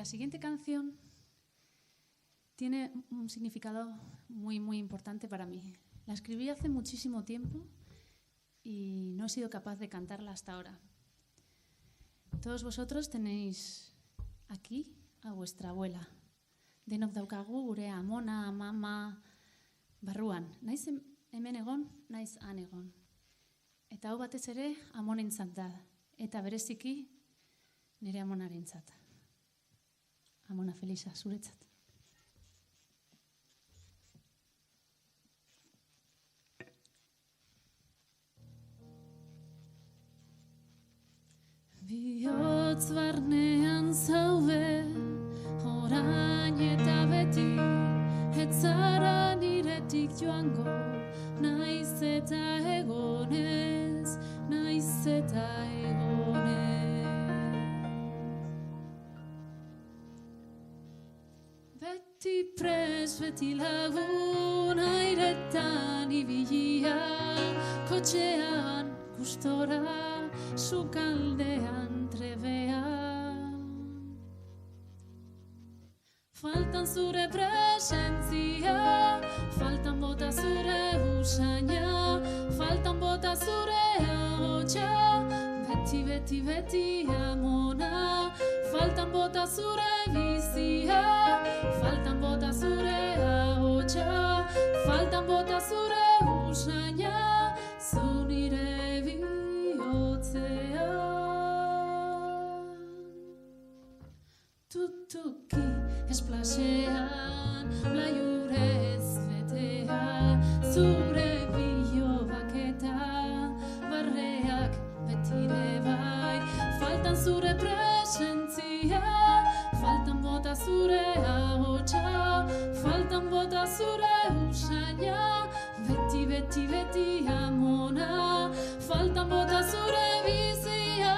la siguiente canción tiene un significado muy, muy importante para mí. La escribí hace muchísimo tiempo y no he sido capaz de cantarla hasta ahora. Todos vosotros tenéis aquí a vuestra abuela. Denok daukagu gure amona, mama, barruan. Naiz hemen egon, naiz han egon. Eta hau batez ere amonentzat da. Eta bereziki nire amonarentzat. Amona Felisa, zuretzat. Bihotz barnean zaude, orain eta beti, ez zara niretik joango, naiz eta egonez, naiz eta egonez. Beti pres, beti lagun, airetan ibilia, kotxean gustora, sukaldean trebea. Faltan zure presentzia, faltan bota zure usaina, faltan bota zure ahotsa, beti, beti, beti amona. Faltan bota zure bizia, faltan bota zure ahotsa, faltan bota zure usaina, zu nire tutuki esplasean, blaiurez betea, zure bilobak eta barreak betire bai. Faltan zure presentzia, faltan bota zure ahotsa, faltan bota zure usaina, beti, beti, beti amona. Faltan bota zure bizia,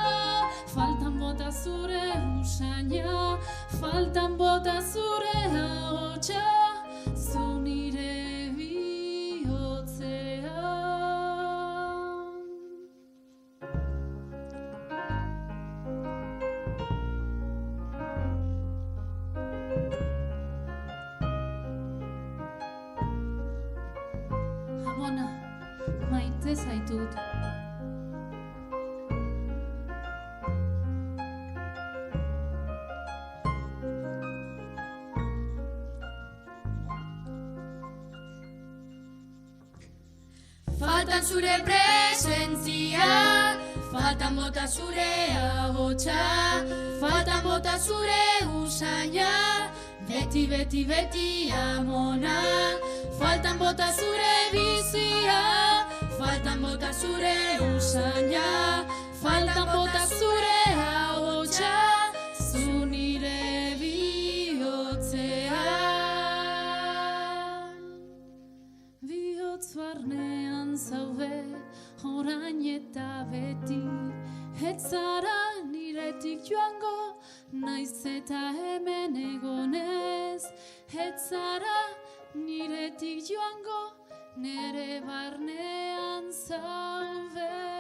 faltan bota zure usaina, faltan bota zure ahotsa, zu nire bihotzean. Amona, maite zaitut. Faltan zure presentzia, faltan bota zure ahotsa, faltan bota zure usaina, beti, beti, beti amona. Faltan bota zure bizia, faltan bota zure usaina, faltan bota zure ahotsa, zu nire bihotzean. Bihotz barnean zaude, orain eta beti, ez zara niretik joango, naiz eta hemen egonez, ez zara niretik joango, nere barnean zaude.